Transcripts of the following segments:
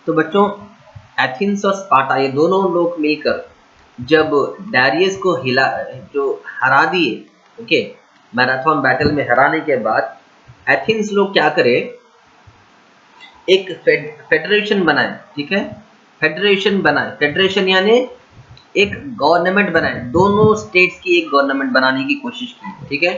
तो बच्चों एथेंस और स्पार्टा ये दोनों लोग मिलकर जब डारियस को हरा दिए, ओके, मैराथन बैटल में हराने के बाद एथेंस लोग क्या करे, एक फेडरेशन बनाए, ठीक है, फेडरेशन बनाए, फेडरेशन यानी एक गवर्नमेंट बनाए, दोनों स्टेट्स की एक गवर्नमेंट बनाने की कोशिश की, ठीक है।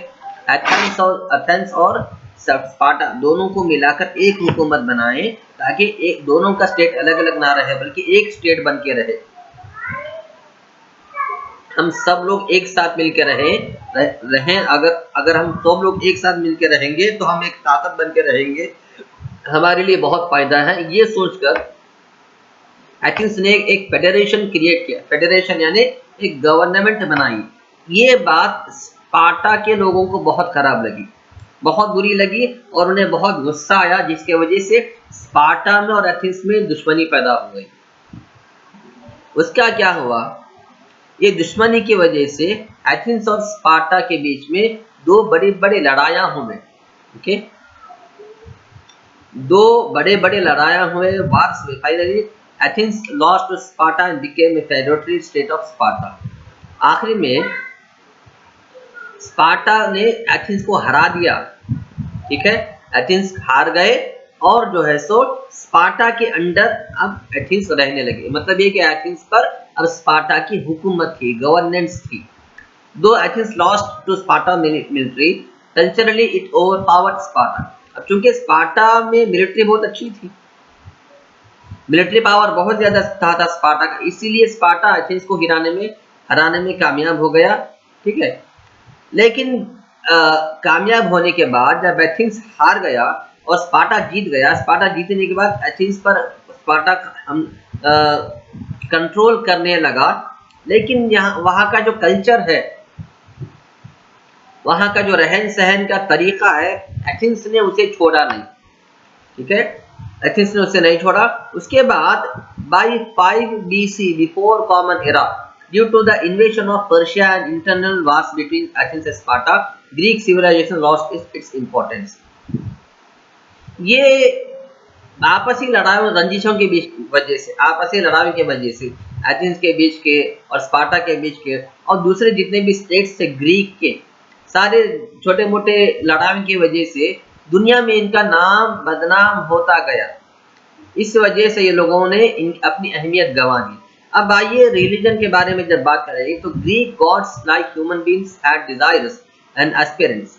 एथेंस और स्पार्टा दोनों को मिलाकर एक हुकूमत बनाए ताकि एक दोनों का स्टेट अलग अलग ना रहे बल्कि एक स्टेट बन के रहे, हम सब लोग एक साथ मिलकर रहें। अगर हम सब लोग एक साथ मिलकर रहेंगे तो हम एक ताकत बन के रहेंगे, हमारे लिए बहुत फायदा है। ये सोचकर एथेंस ने एक फेडरेशन क्रिएट किया, फेडरेशन यानी एक गवर्नमेंट बनाई। ये बात स्पार्टा के लोगों को बहुत खराब लगी, बहुत बुरी लगी और उन्हें बहुत गुस्सा आया, जिसके वजह से स्पार्टा में और एथेंस में दुश्मनी पैदा हो गई। उसका क्या हुआ, ये दुश्मनी की वजह से एथेंस और स्पार्टा के बीच में दो बड़ी बड़ी लड़ाइयां हुए, ओके, दो बड़े बड़े लड़ाइयां हुए, वार्स हुए। Finally Athens lost to Sparta and became a federatory state of Sparta. आखिरी में स्पार्टा ने एथेंस को हरा दिया, ठीक है, एथेंस हार गए और जो है सो स्पार्टा के अंडर अब एथेंस रहने लगे। मतलब ये कि एथेंस पर अब स्पार्टा की हुकूमत थी, गवर्नेंस थी। Though Athens lost to Sparta military, culturally it overpowered Sparta. अब चूंकि स्पार्टा में मिलिट्री बहुत अच्छी थी, मिलिट्री पावर बहुत ज्यादा था स्पार्टा का, इसीलिए स्पार्टा एथेंस को हराने में कामयाब हो गया, ठीक है। लेकिन कामयाब होने के बाद जब एथेंस हार गया और स्पार्टा जीत गया, स्पार्टा जीतने के बाद एथेंस पर स्पार्टा कंट्रोल करने लगा। लेकिन यहाँ वहाँ का जो कल्चर है, वहाँ का जो रहन सहन का तरीका है, एथेंस ने उसे छोड़ा नहीं, ठीक है, एथेंस ने उसे नहीं छोड़ा। उसके बाद by 5 BC before common era, due to the invasion of Persia and internal wars between Athens and Sparta, Greek civilization lost its importance. ये आपसी लड़ाइयों रंजिशों के बीच वजह से, आपसी लड़ाइयों के वजह से एथेंस के बीच के और स्पार्टा के बीच के और दूसरे जितने भी स्टेट्स थे ग्रीक के, सारे छोटे मोटे लड़ाइयों की वजह से दुनिया में इनका नाम बदनाम होता गया। इस वजह से ये लोगों ने अपनी अहमियत गंवा दी। अब आइए रिलीजन के बारे में जब बात करेंगे तो Greek gods like human beings had desires and aspirants.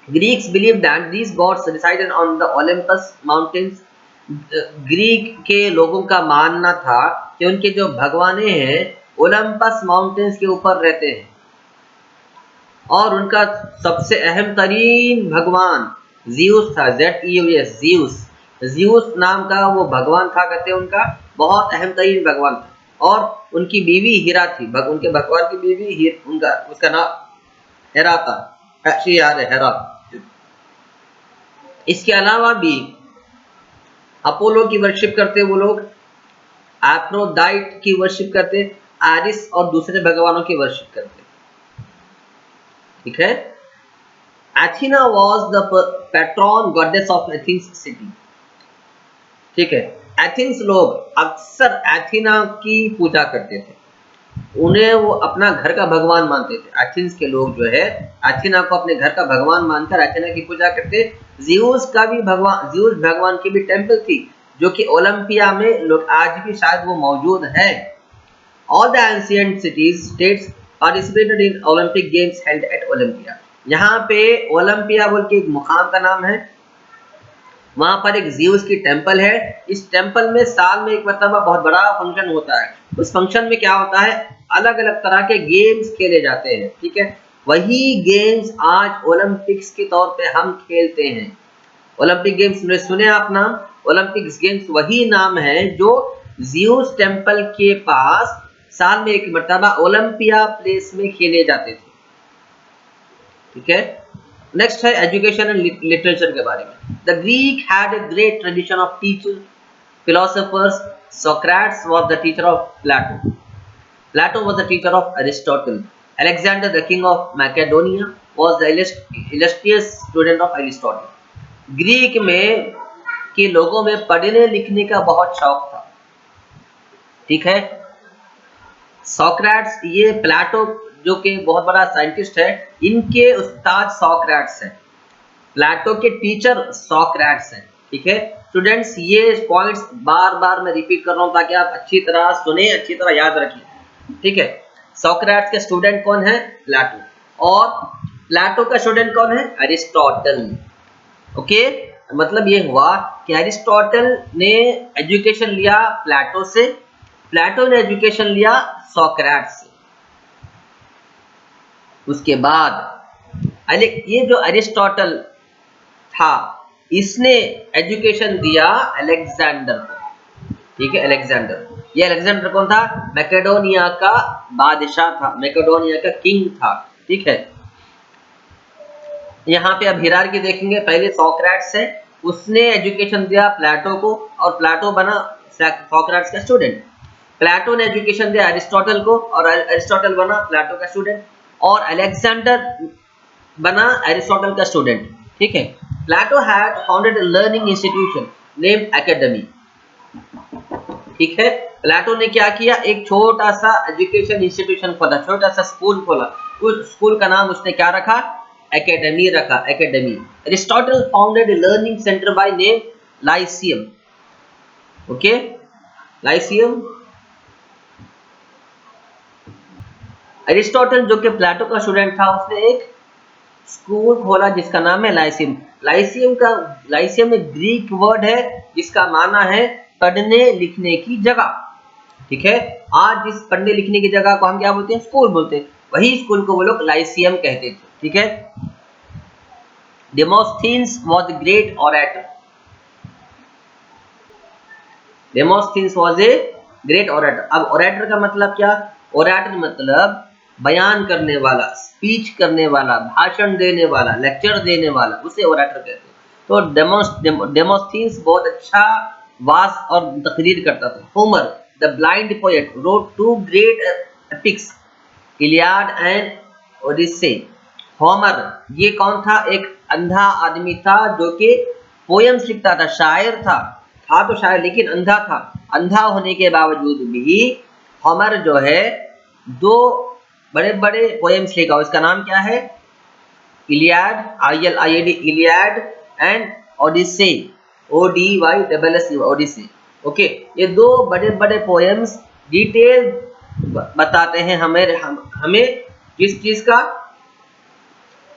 Greeks believed that these gods resided on the Olympus mountains. Greek के लोगों का मानना था कि उनके जो भगवाने हैं ओलंपस माउंटेन्स के ऊपर रहते हैं और उनका सबसे अहम तरीन भगवान ज़्यूस था, ZEUS, ज़्यूस नाम का वो भगवान था, कहते हैं उनका बहुत अहम तरीन भगवान था। और उनकी बीवी हीरा थी, उनके भगवान की बीवी उसका नाम हेरा था, हेरा। इसके अलावा भी अपोलो की वर्शिप करते वो लोग, एफ्रोडाइट की वर्शिप करते, एरिस और दूसरे भगवानों की वर्शिप करते, ठीक है। Athena was the patron goddess of Athens city, ठीक है। एथेंस लोग अक्सर एथेना की पूजा करते थे, उन्हें वो अपना घर का भगवान मानते थे। एथेंस के लोग जो है एथेना को अपने घर का भगवान मानकर एथेना की पूजा करते। ज़्यूस भगवान की भी टेंपल थी जो कि ओलंपिया में लोग आज भी शायद वो मौजूद है। All the ancient states participated in Olympic games held at Olympia. यहाँ पे ओलंपिया बोल के एक मुकाम का नाम है, वहां पर एक ज़्यूस की टेंपल है। इस टेंपल में साल में एक मतलब बहुत बड़ा फंक्शन होता है। उस फंक्शन में क्या होता है, अलग अलग तरह के गेम्स खेले जाते हैं, ठीक है। वही गेम्स आज ओलंपिक्स के तौर पे हम खेलते हैं। ओलंपिक गेम्स में सुने आप नाम, ओलंपिक्स गेम्स वही नाम है जो ज़्यूस टेंपल के पास साल में एक मरतबा ओलंपिया प्लेस में खेले जाते थे, ठीक है। नेक्स्ट है एजुकेशन एंड लिटरेचर के बारे में। The Greek had a great tradition of teacher philosophers. Socrates was the teacher of Plato. Plato was the teacher of Aristotle. Alexander, the king of Macedonia, was the illustrious student of Aristotle. Greek में कि लोगों में पढ़ने लिखने का बहुत शौक था। ठीक है, सोक्रेट्स, ये प्लेटो जो कि बहुत बड़ा साइंटिस्ट है, इनके उस्ताद सोक्रेट्स हैं, प्लेटो के टीचर सोक्रेट्स हैं। ठीक है स्टूडेंट्स, ये पॉइंट्स बार बार मैं रिपीट कर रहा हूं ताकि आप अच्छी तरह सुने, अच्छी तरह याद रखिए। ठीक है, सोक्रेट्स के स्टूडेंट कौन है? प्लेटो। और प्लेटो का स्टूडेंट कौन है? अरिस्टोटल। ओके, मतलब ये हुआ कि अरिस्टोटल ने एजुकेशन लिया प्लेटो से, प्लेटो ने एजुकेशन लिया सोक्रेट्स से। उसके बाद ये जो अरिस्टोटल था, इसने एजुकेशन दिया अलेक्जेंडर को। ठीक है, अलेक्जेंडर, ये अलेक्जेंडर कौन था? मैकेडोनिया का बादशाह था, मैकेडोनिया का किंग था। ठीक है, यहाँ पे अब हिरार्की देखेंगे। पहले सोक्रेट्स है, उसने एजुकेशन दिया प्लेटो को और प्लेटो बना सोक्रेट्स का स्टूडेंट। प्लेटो ने एजुकेशन दिया अरिस्टोटल को और अरिस्टोटल बना प्लेटो का स्टूडेंट, और अलेक्जेंडर बना अरिस्टोटल का स्टूडेंट। ठीक है, Plato had founded a learning institution named Academy. ठीक है, प्लेटो ने क्या किया? एक छोटा सा एजुकेशन इंस्टीट्यूशन खोला, छोटा सा स्कूल खोला। उस स्कूल का नाम उसने क्या रखा? एकेडमी रखा, academy. Aristotle founded a learning centre by name Lyceum. Okay, Lyceum. Aristotle जो कि प्लेटो का स्टूडेंट था, उसने एक स्कूल खोला जिसका नाम है लाइसियम। लाइसियम एक ग्रीक वर्ड है जिसका माना है पढ़ने लिखने की जगह। ठीक है, आज जिस पढ़ने लिखने की जगह को हम क्या बोलते हैं? स्कूल बोलते हैं। वही स्कूल को वो लोग लाइसियम कहते थे। ठीक है, Demosthenes was a great orator. Demosthenes was a great orator. अब ओरेटर का मतलब क्या? ओरेटर मतलब बयान करने वाला, स्पीच करने वाला, भाषण देने वाला, लेक्चर देने वाला, उसे ओरेटर कहते हैं। तो डेमोस्थेनेस बहुत अच्छा वास और तकरीर करता था। Homer the blind poet wrote two great epics, Iliad and Odyssey. Homer ये कौन था? एक अंधा आदमी था जो कि पोएम्स लिखता था, शायर था तो शायर, लेकिन अंधा था। अंधा होने के बावजूद भी होमर जो है दो बड़े बड़े पोएम्स लिखा। उसका नाम क्या है? Iliad, ILIAD, Iliad and Odyssey, ODYSSE, Odyssey. Okay, ये दो बड़े बड़े पोएम्स डिटेल बताते हैं हमें किस चीज का?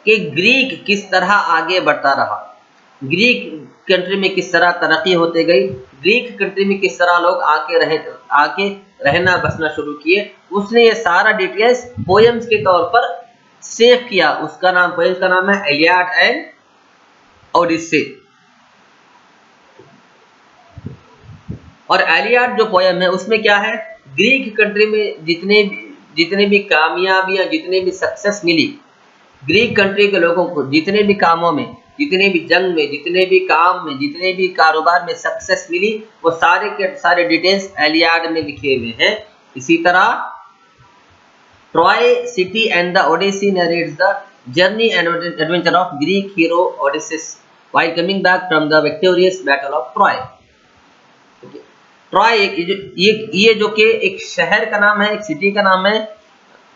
कि ग्रीक किस तरह आगे बढ़ता रहा, ग्रीक कंट्री में किस तरह तरक्की होते गई, ग्रीक कंट्री में किस तरह लोग आके रहना बसना शुरू किए। उसने ये सारा डिटेल्स पोएम्स के तौर पर सेव किया। उसका नाम, पोएम्स का नाम है इलियाड एंड ओडिसे। और इलियाड जो पोएम है उसमें क्या है? ग्रीक कंट्री में जितने भी कामयाबियां, जितने भी सक्सेस मिली ग्रीक कंट्री के लोगों को, जितने भी कामों में, जितने भी जंग में, जितने भी काम में, जितने भी कारोबार में सक्सेस मिली, वो सारे के सारे डिटेल्स इलियाड में लिखे हुए हैं। इसी तरह Troy city and the Odyssey narrates the journey and adventure of Greek hero Odysseus while coming back from the victorious battle of Troy. Troy ये जो कि एक शहर का नाम है, एक सिटी का नाम है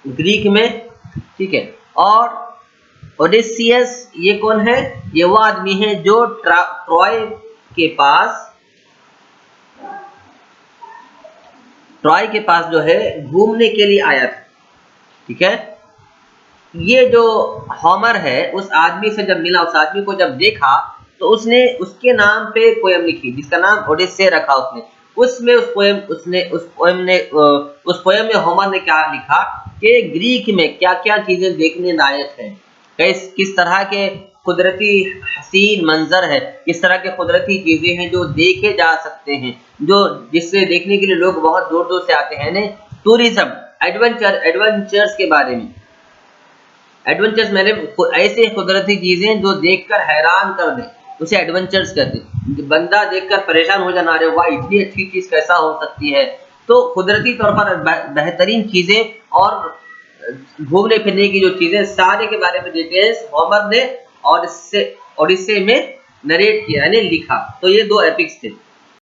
ग्रीक में। ठीक है, और ओडिसियस ये कौन है? ये वो आदमी है जो ट्रॉय के पास जो है घूमने के लिए आया था। ठीक है, ये जो होमर है उस आदमी से जब मिला, उस आदमी को जब देखा, तो उसने उसके नाम पे पोएम लिखी जिसका नाम ओडिसे रखा उसने। उसमें उस पोएम में होमर ने क्या लिखा कि ग्रीक में क्या क्या चीजें देखने लायक है, किस तरह के कुदरती हसीन मंजर है, किस तरह के कुदरती चीजें हैं जो देखे जा सकते हैं, जो जिससे देखने के लिए लोग बहुत दूर दूर से आते हैं। टूरिज्म, एडवेंचर्स के बारे में। एडवेंचर्स मैंने ऐसे कुदरती चीजें जो देखकर हैरान कर दे, उसे एडवेंचर्स कहते हैं। बंदा देखकर परेशान हो जाना, अरे वाह इतनी अच्छी चीज कैसा हो सकती है। तो कुदरती तौर पर बेहतरीन चीजें और घूमने फिरने की जो चीजें, सारे के बारे में डिटेल्स होमर ने ओडिसे में नरेट किया यानी लिखा। तो ये दो एपिक्स थे।